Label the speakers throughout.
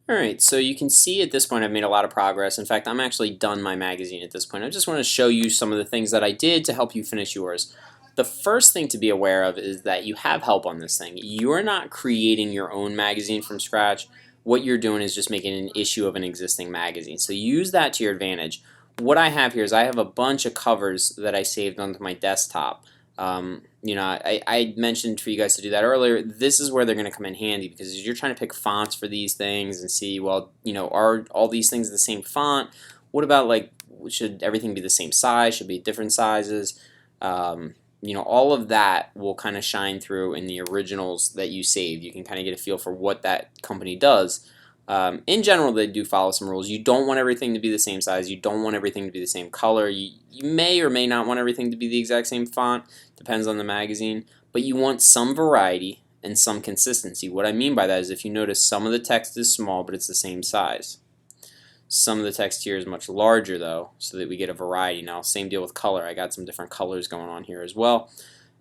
Speaker 1: Alright, so you can see at this point I've made a lot of progress. In fact, I'm actually done my magazine at this point. I just want to show you some of the things that I did to help you finish yours. The first thing to be aware of is that you have help on this thing. You're not creating your own magazine from scratch. What you're doing is just making an issue of an existing magazine. So use that to your advantage. What I have here is I have a bunch of covers that I saved onto my desktop. I mentioned for you guys to do that earlier. This is where they're going to come in handy because you're trying to pick fonts for these things and see, well, are all these things the same font? What about, like, should everything be the same size? Should be different sizes? All of that will kind of shine through in the originals that you saved. You can kind of get a feel for what that company does. In general, they do follow some rules. You don't want everything to be the same size. You don't want everything to be the same color. You may or may not want everything to be the exact same font. Depends on the magazine. But you want some variety and some consistency. What I mean by that is if you notice some of the text is small, but it's the same size. Some of the text here is much larger, though, so that we get a variety. Now, same deal with color. I got some different colors going on here as well.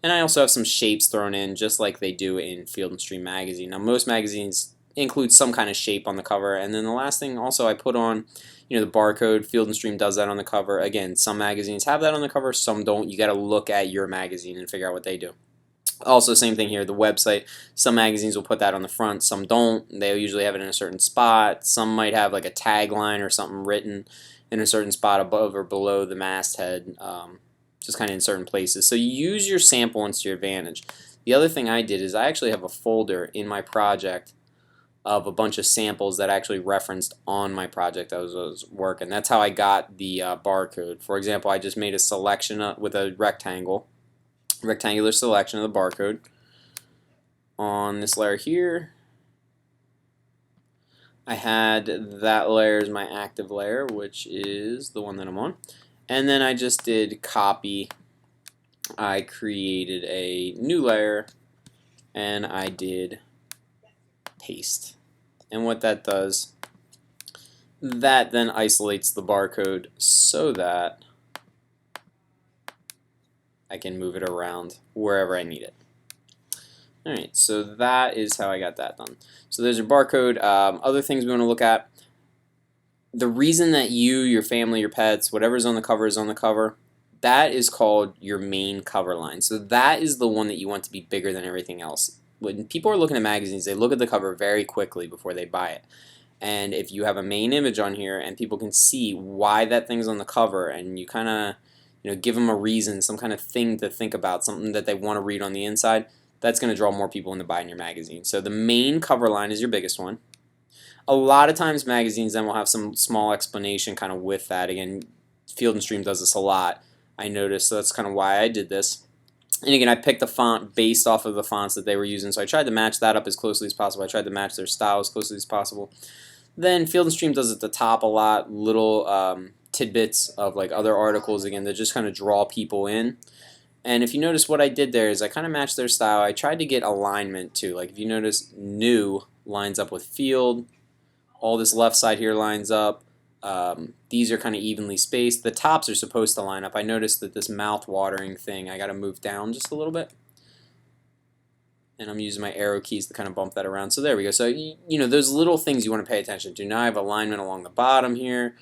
Speaker 1: And I also have some shapes thrown in, just like they do in Field & Stream magazine. Now, most magazines include some kind of shape on the cover, and then the last thing also I put on, the barcode. Field & Stream does that on the cover. Again, some magazines have that on the cover, some don't. You got to look at your magazine and figure out what they do. Also, same thing here, the website. Some magazines will put that on the front, some don't. They'll usually have it in a certain spot. Some might have like a tagline or something written in a certain spot above or below the masthead, just kind of in certain places. So use your sample ones to your advantage. The other thing I did is I actually have a folder in my project of a bunch of samples that actually referenced on my project I was working. That's how I got the barcode. For example, I just made a selection with a rectangular selection of the barcode on this layer here. I had that layer as my active layer, which is the one that I'm on. And then I just did copy. I created a new layer and I did paste. And what that does, that then isolates the barcode so that I can move it around wherever I need it. Alright, so that is how I got that done. So there's your barcode. Other things we want to look at. The reason that you, your family, your pets, whatever's on the cover is on the cover, that is called your main cover line. So that is the one that you want to be bigger than everything else. When people are looking at magazines, they look at the cover very quickly before they buy it. And if you have a main image on here and people can see why that thing's on the cover, and you kind of give them a reason, some kind of thing to think about, something that they want to read on the inside, that's going to draw more people into buying your magazine. So the main cover line is your biggest one. A lot of times magazines then will have some small explanation kind of with that. Again, Field & Stream does this a lot, I noticed, so that's kind of why I did this. And again, I picked the font based off of the fonts that they were using, so I tried to match that up as closely as possible. I tried to match their style as closely as possible. Then Field & Stream does at the top a lot, little tidbits of like other articles, again, that just kind of draw people in. And if you notice, what I did there is I kind of matched their style. I tried to get alignment too. Like if you notice, new lines up with field. All this left side here lines up. These are kind of evenly spaced. The tops are supposed to line up. I noticed that this mouth-watering thing, I got to move down just a little bit. And I'm using my arrow keys to kind of bump that around. So there we go. So, those little things you want to pay attention to. Now I have alignment along the bottom here.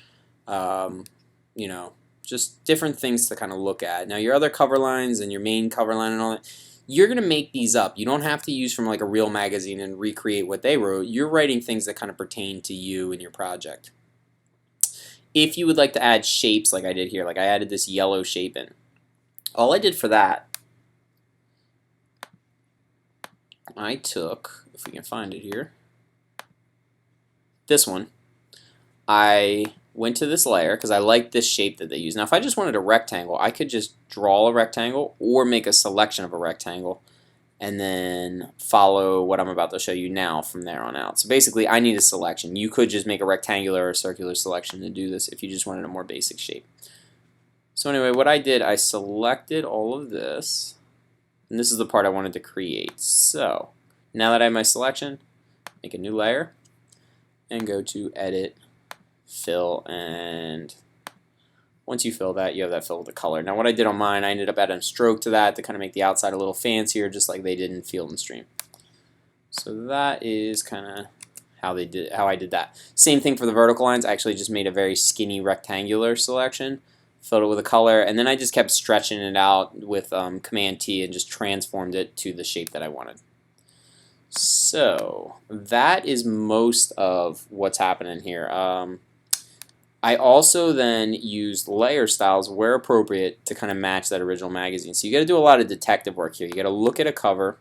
Speaker 1: Just different things to kind of look at. Now your other cover lines and your main cover line and all that, you're going to make these up. You don't have to use from like a real magazine and recreate what they wrote. You're writing things that kind of pertain to you and your project. If you would like to add shapes like I did here, like I added this yellow shape in, all I did for that, I took, if we can find it here, this one. I went to this layer because I like this shape that they use. Now if I just wanted a rectangle, I could just draw a rectangle or make a selection of a rectangle and then follow what I'm about to show you now from there on out. So basically I need a selection. You could just make a rectangular or circular selection to do this if you just wanted a more basic shape. So anyway, what I did, I selected all of this, and this is the part I wanted to create. So now that I have my selection, make a new layer and go to Edit, Fill, and once you fill that, you have that fill with the color. Now what I did on mine, I ended up adding a stroke to that to kind of make the outside a little fancier, just like they did in Field & Stream. So that is kind of how I did that. Same thing for the vertical lines. I actually just made a very skinny rectangular selection, filled it with a color, and then I just kept stretching it out with Command T and just transformed it to the shape that I wanted. So that is most of what's happening here. I also then used layer styles where appropriate to kind of match that original magazine. So you got to do a lot of detective work here. You got to look at a cover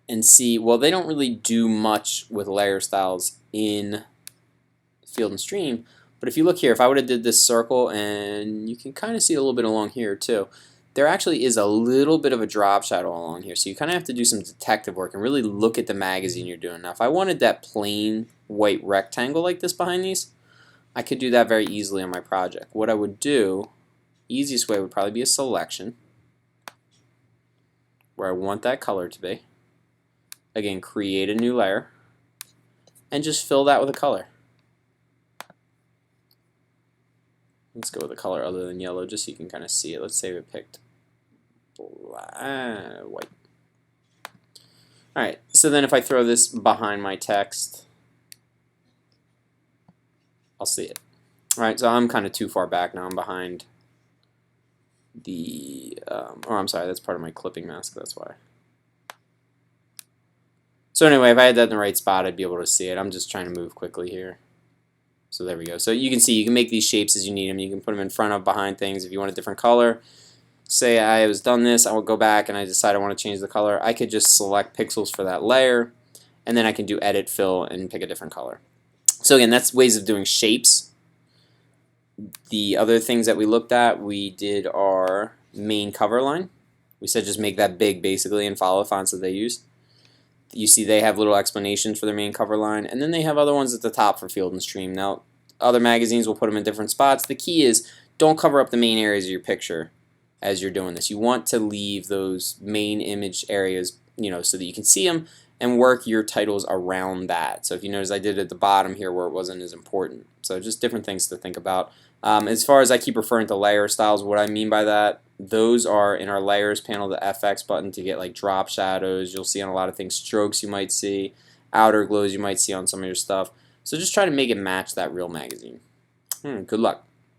Speaker 1: and see, well, they don't really do much with layer styles in Field and Stream, but if you look here, if I would have did this circle, and you can kind of see a little bit along here too, there actually is a little bit of a drop shadow along here, so you kind of have to do some detective work and really look at the magazine you're doing. Now if I wanted that plain white rectangle like this behind these, I could do that very easily on my project. What I would do, easiest way would probably be a selection where I want that color to be. Again, create a new layer and just fill that with a color. Let's go with a color other than yellow just so you can kind of see it. Let's say we picked white. Alright, so then if I throw this behind my text, I'll see it. Alright, so I'm kind of too far back now. I'm behind the, or I'm sorry, that's part of my clipping mask, that's why. So anyway, if I had that in the right spot, I'd be able to see it. I'm just trying to move quickly here. So there we go. So you can see, you can make these shapes as you need them. You can put them in front of, behind things. If you want a different color, say I was done this, I will go back and I decide I want to change the color. I could just select pixels for that layer, and then I can do edit, fill, and pick a different color. So again, that's ways of doing shapes. The other things that we looked at, we did our main cover line. We said just make that big basically and follow the fonts that they use. You see they have little explanations for their main cover line, and then they have other ones at the top for Field and Stream. Now, other magazines will put them in different spots. The key is don't cover up the main areas of your picture as you're doing this. You want to leave those main image areas, so that you can see them and work your titles around that. So if you notice, I did it at the bottom here where it wasn't as important. So just different things to think about. As far as I keep referring to layer styles, what I mean by that, those are in our layers panel, the FX button to get like drop shadows. You'll see on a lot of things, strokes you might see, outer glows you might see on some of your stuff. So just try to make it match that real magazine. Good luck.